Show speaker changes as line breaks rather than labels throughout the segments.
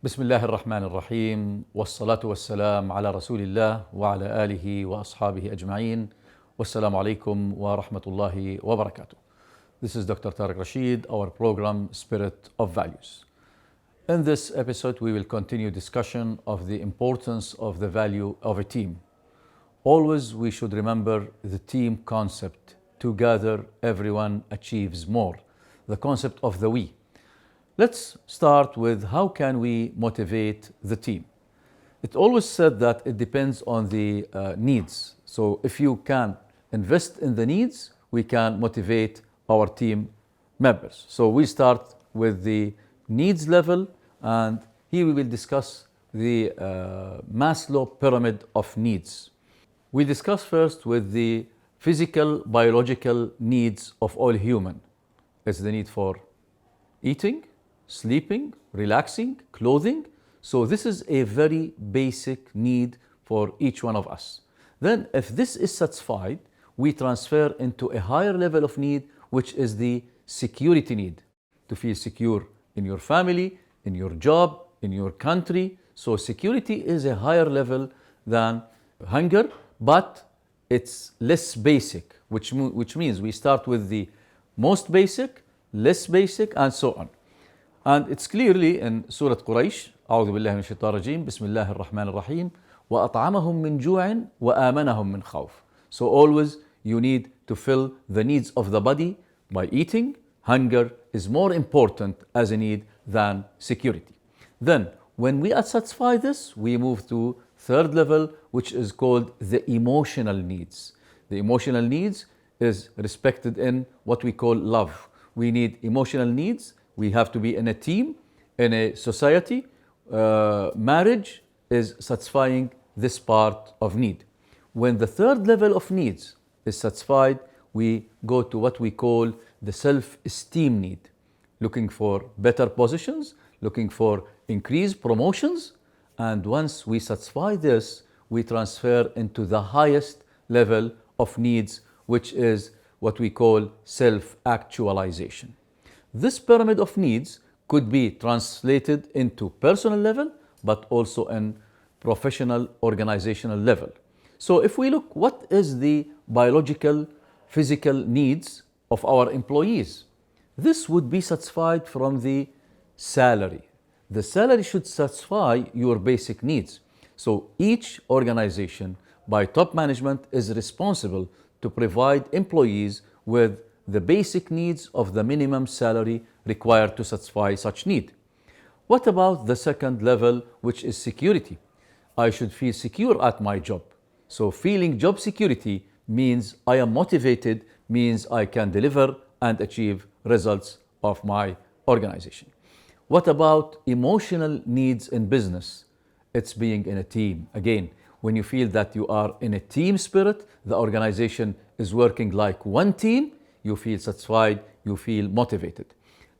بسم الله الرحمن الرحيم والصلاة والسلام على رسول الله وعلى آله وأصحابه أجمعين والسلام عليكم ورحمة الله وبركاته. This is Dr. Tariq Rashid, our program Spirit of Values. In this episode, we will continue discussion of the importance of the value of a team. Always we should remember the team concept. Together, everyone achieves more. The concept of the we. Let's start with how can we motivate the team. It always said that it depends on the needs. So if you can invest in the needs, we can motivate our team members. So we start with the needs level, and here we will discuss the Maslow pyramid of needs. We discuss first with the physical, biological needs of all human. It's the need for eating, sleeping, relaxing, clothing. So this is a very basic need for each one of us. Then if this is satisfied, we transfer into a higher level of need, which is the security need. To feel secure in your family, in your job, in your country. So security is a higher level than hunger, but it's less basic, which means we start with the most basic, less basic, and so on. And it's clearly in Surah Quraysh, أعوذ بالله من الشيطان الرجيم, بسم الله الرحمن الرحيم, وأطعمهم من جوع وآمنهم من خوف. So always you need to fill the needs of the body by eating. Hunger is more important as a need than security. Then when we satisfy this, we move to third level, which is called the emotional needs. The emotional needs is respected in what we call love. We need emotional needs. We have to be in a team, in a society. Marriage is satisfying this part of need. When the third level of needs is satisfied, we go to what we call the self-esteem need. Looking for better positions, looking for increased promotions. And once we satisfy this, we transfer into the highest level of needs, which is what we call self-actualization. This pyramid of needs could be translated into personal level, but also in professional organizational level. So if we look, what is the biological, physical needs of our employees? This would be satisfied from the salary. The salary should satisfy your basic needs. So each organization by top management is responsible to provide employees with the basic needs of the minimum salary required to satisfy such need. What about the second level, which is security? I should feel secure at my job. So feeling job security means I am motivated, means I can deliver and achieve results of my organization. What about emotional needs in business? It's being in a team. Again, when you feel that you are in a team spirit, the organization is working like one team, you feel satisfied, you feel motivated.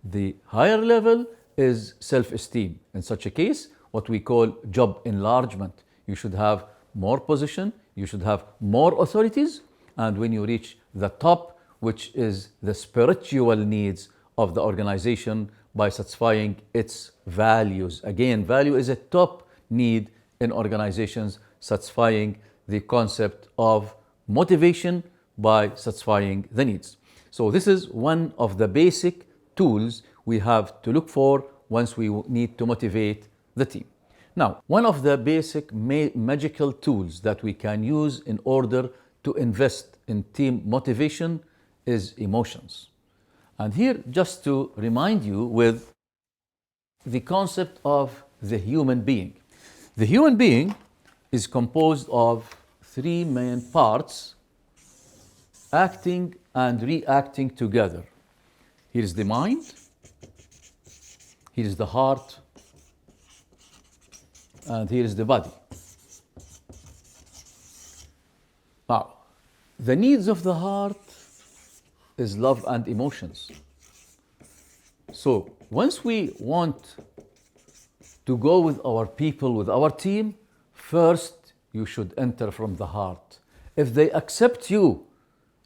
The higher level is self-esteem. In such a case, what we call job enlargement. You should have more position, you should have more authorities, and when you reach the top, which is the spiritual needs of the organization by satisfying its values. Again, value is a top need in organizations, satisfying the concept of motivation by satisfying the needs. So this is one of the basic tools we have to look for once we need to motivate the team. Now, one of the basic magical tools that we can use in order to invest in team motivation is emotions. And here, just to remind you with the concept of the human being. The human being is composed of three main parts, acting and reacting together. Here is the mind, here is the heart, and here is the body. Now, the needs of the heart is love and emotions. So once we want to go with our people, with our team, first you should enter from the heart. If they accept you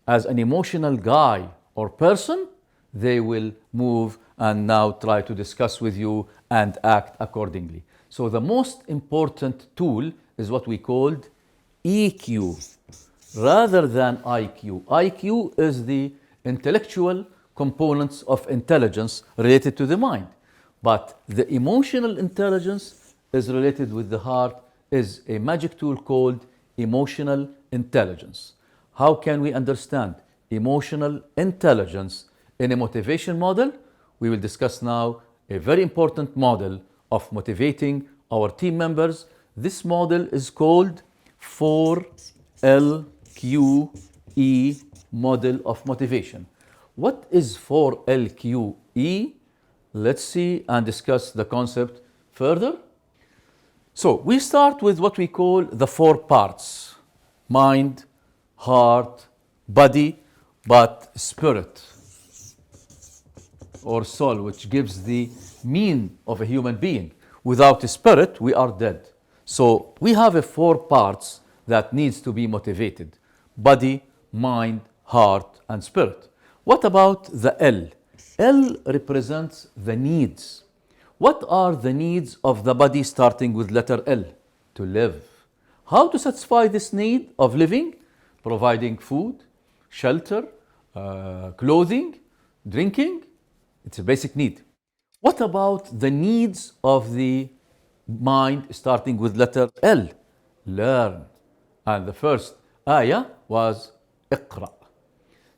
as an emotional guy or person, they will move and now try to discuss with you and act accordingly. So the most important tool is what we called EQ rather than IQ. IQ is the intellectual components of intelligence related to the mind. But the emotional intelligence is related with the heart, is a magic tool called emotional intelligence. How can we understand emotional intelligence in a motivation model? We will discuss now a very important model of motivating our team members. This model is called 4LQE model of motivation. What is 4LQE? Let's see and discuss the concept further. So we start with what we call the 4 parts: mind, heart, body, but spirit or soul, which gives the mean of a human being. Without a spirit, we are dead. So we have a 4 parts that needs to be motivated: body, mind, heart, and spirit. What about the L? L represents the needs. What are the needs of the body starting with letter L? To live. How to satisfy this need of living? Providing food, shelter, clothing, drinking. It's a basic need. What about the needs of the mind starting with letter L? Learn. And the first ayah was اقرأ.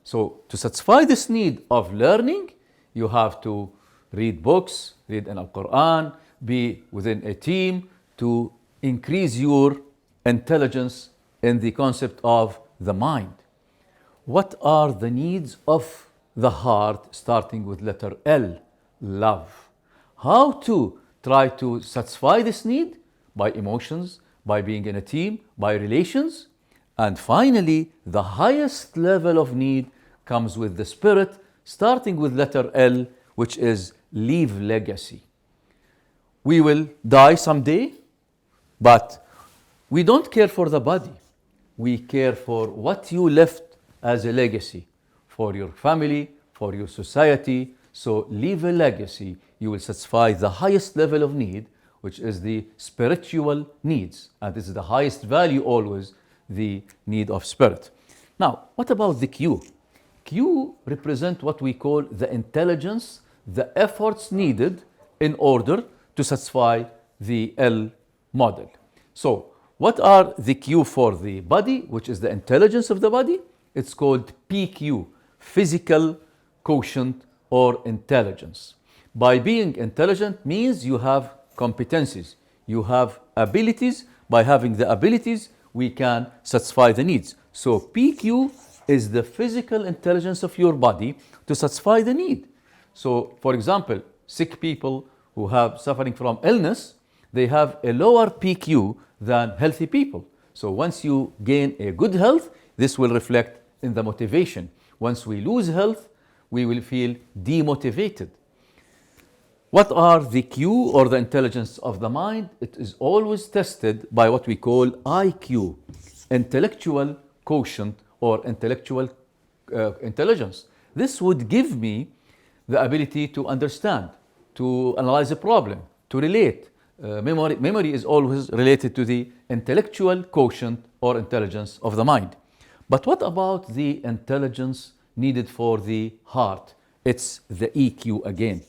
So to satisfy this need of learning, you have to read books, read in Al-Quran, be within a team to increase your intelligence in the concept of the mind. What are the needs of the heart starting with letter L? Love. How to try to satisfy this need? By emotions, by being in a team, by relations. And finally, the highest level of need comes with the spirit, starting with letter L, which is leave legacy. We will die someday, but we don't care for the body. We care for what you left as a legacy for your family, for your society. So leave a legacy. You will satisfy the highest level of need, which is the spiritual needs. And this is the highest value always, the need of spirit. Now, what about the Q? Q represent what we call the intelligence, the efforts needed in order to satisfy the L model. So, what are the Q for the body, which is the intelligence of the body? It's called PQ, physical quotient or intelligence. By being intelligent means you have competencies, you have abilities. By having the abilities, we can satisfy the needs. So PQ is the physical intelligence of your body to satisfy the need. So, for example, sick people who have suffering from illness, they have a lower PQ than healthy people. So once you gain a good health, this will reflect in the motivation. Once we lose health, we will feel demotivated. What are the Q or the intelligence of the mind? It is always tested by what we call IQ, intellectual quotient or intellectual intelligence. This would give me the ability to understand, to analyze a problem, to relate. Memory is always related to the intellectual quotient or intelligence of the mind. But what about the intelligence needed for the heart? It's the EQ again.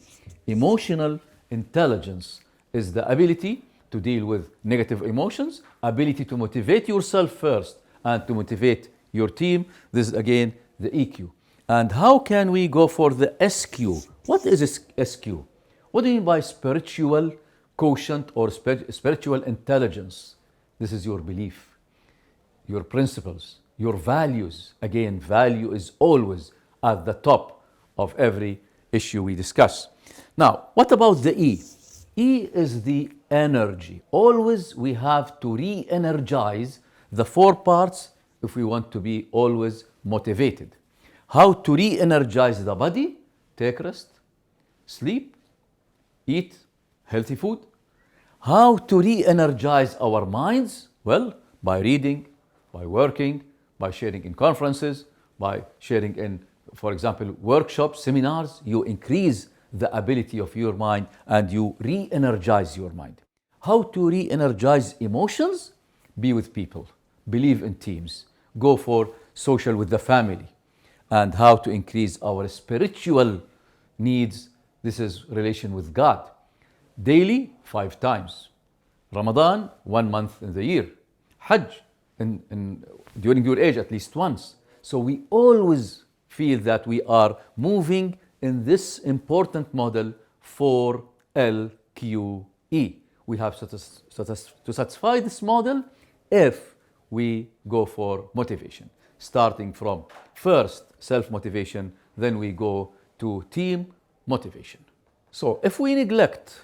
Emotional intelligence is the ability to deal with negative emotions, ability to motivate yourself first and to motivate your team. This is again the EQ. And how can we go for the SQ? What is SQ? What do you mean by spiritual quotient or spiritual intelligence? This is your belief, your principles, your values. Again, value is always at the top of every issue we discuss. Now, what about the E? E is the energy. Always we have to re-energize the 4 parts if we want to be always motivated. How to re-energize the body? Take rest, sleep, eat healthy food. How to re-energize our minds? Well, by reading, by working, by sharing in conferences, by sharing in, for example, workshops, seminars. You increase the ability of your mind and you re-energize your mind. How to re-energize emotions? Be with people, believe in teams, go for social with the family. And how to increase our spiritual needs? This is relation with God. Daily, 5 times. Ramadan, 1 month in the year. Hajj, during your age, at least once. So we always feel that we are moving in this important model 4LQE. We have to satisfy this model if we go for motivation. Starting from first self-motivation, then we go to team motivation. So if we neglect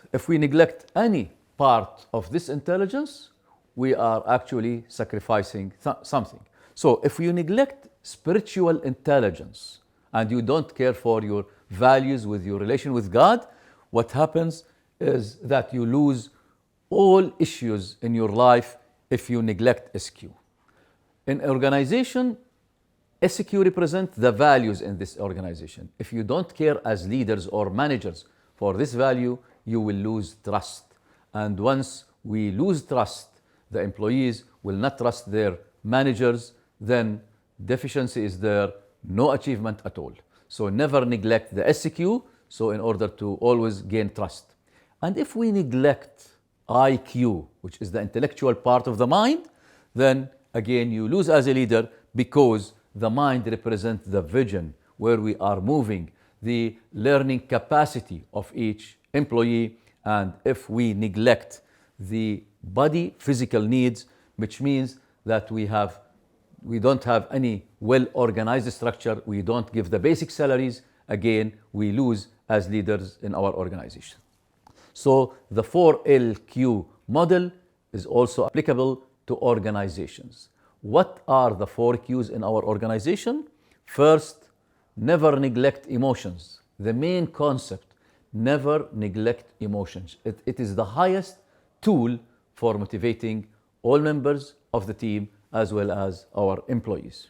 any part of this intelligence, we are actually sacrificing something. So if you neglect spiritual intelligence and you don't care for your values with your relation with God, what happens is that you lose all issues in your life if you neglect SQ. In organization, SQ represents the values in this organization. If you don't care as leaders or managers for this value, you will lose trust. And once we lose trust, the employees will not trust their managers, then deficiency is there, no achievement at all. So never neglect the SQ, so in order to always gain trust. And if we neglect IQ, which is the intellectual part of the mind, then again you lose as a leader because the mind represents the vision, where we are moving, the learning capacity of each employee. And if we neglect the body physical needs, which means that we don't have any well-organized structure, we don't give the basic salaries, again, we lose as leaders in our organization. So the 4LQ model is also applicable to organizations. What are the 4 Qs in our organization? First, never neglect emotions. The main concept, never neglect emotions. It is the highest tool for motivating all members of the team as well as our employees.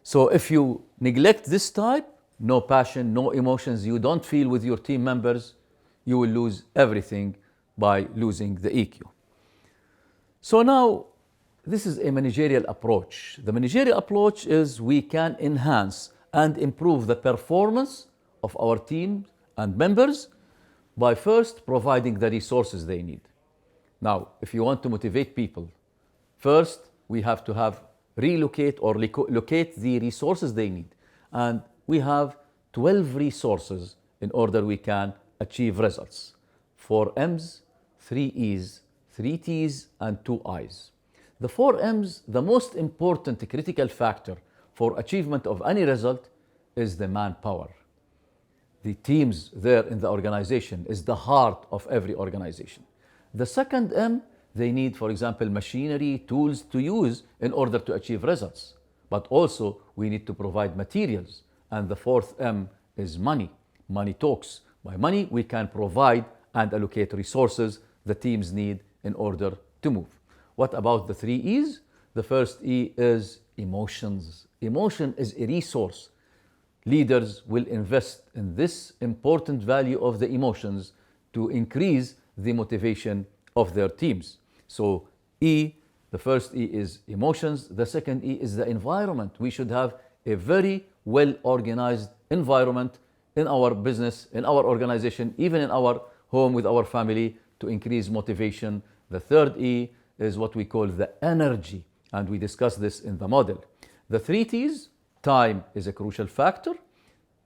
So if you neglect this type, no passion, no emotions, you don't feel with your team members, you will lose everything by losing the EQ. So now, this is a managerial approach. The managerial approach is we can enhance and improve the performance of our team and members by first providing the resources they need. Now, if you want to motivate people, first we have to relocate or locate the resources they need. And we have 12 resources in order we can achieve results. 4 M's, 3 E's, 3 T's, and 2 I's. The 4 M's, the most important critical factor for achievement of any result is the manpower. The teams there in the organization is the heart of every organization. The second M, they need, for example, machinery, tools to use in order to achieve results. But also, we need to provide materials. And the fourth M is money. Money talks. By money, we can provide and allocate resources the teams need in order to move. What about the 3 E's? The first E is emotions. Emotion is a resource. Leaders will invest in this important value of the emotions to increase the motivation of their teams. So E, the first E is emotions. The second E is the environment. We should have a very well-organized environment in our business, in our organization, even in our home with our family to increase motivation. The third E is what we call the energy, and we discussed this in the model. The 3 T's, time is a crucial factor,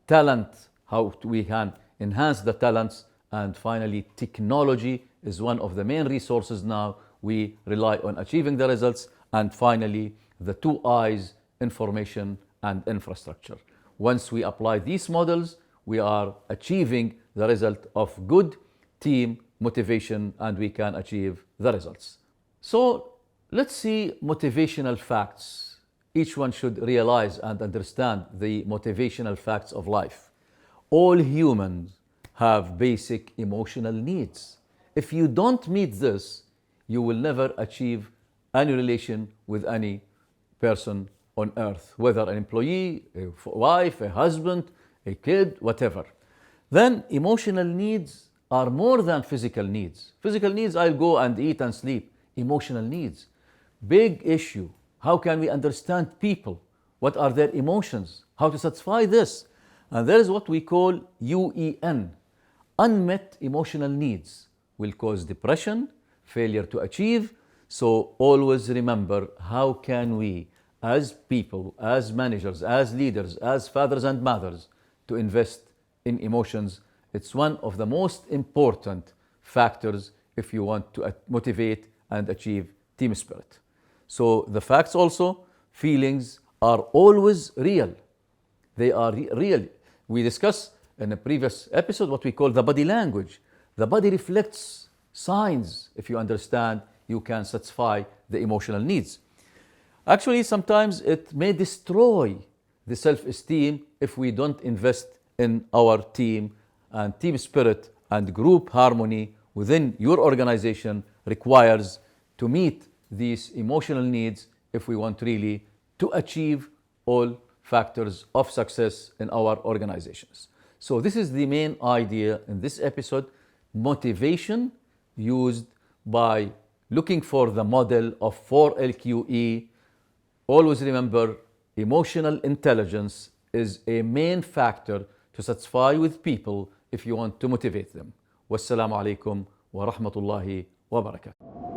talent, how we can enhance the talents, and finally technology is one of the main resources now we rely on achieving the results, and finally the 2 I's, information and infrastructure. Once we apply these models, we are achieving the result of good team motivation and we can achieve the results. So let's see motivational facts. Each one should realize and understand the motivational facts of life. All humans have basic emotional needs. If you don't meet this, you will never achieve any relation with any person on earth, whether an employee, a wife, a husband, a kid, whatever. Then emotional needs are more than physical needs. Physical needs, I'll go and eat and sleep. Emotional needs, big issue. How can we understand people? What are their emotions? How to satisfy this? And there is what we call UEN, unmet emotional needs, will cause depression, failure to achieve. So always remember, how can we as people, as managers, as leaders, as fathers and mothers, to invest in emotions? It's one of the most important factors if you want to motivate and achieve team spirit. So the facts also, feelings are always real. They are real. We discussed in a previous episode what we call the body language. The body reflects signs. If you understand, you can satisfy the emotional needs. Actually, sometimes it may destroy the self-esteem if we don't invest in our team, and team spirit and group harmony within your organization requires to meet these emotional needs if we want really to achieve all factors of success in our organizations. So this is the main idea in this episode: motivation used by looking for the model of 4LQE. Always remember, emotional intelligence is a main factor to satisfy with people if you want to motivate them. Wassalamu alaikum wa rahmatullahi wa barakatuh.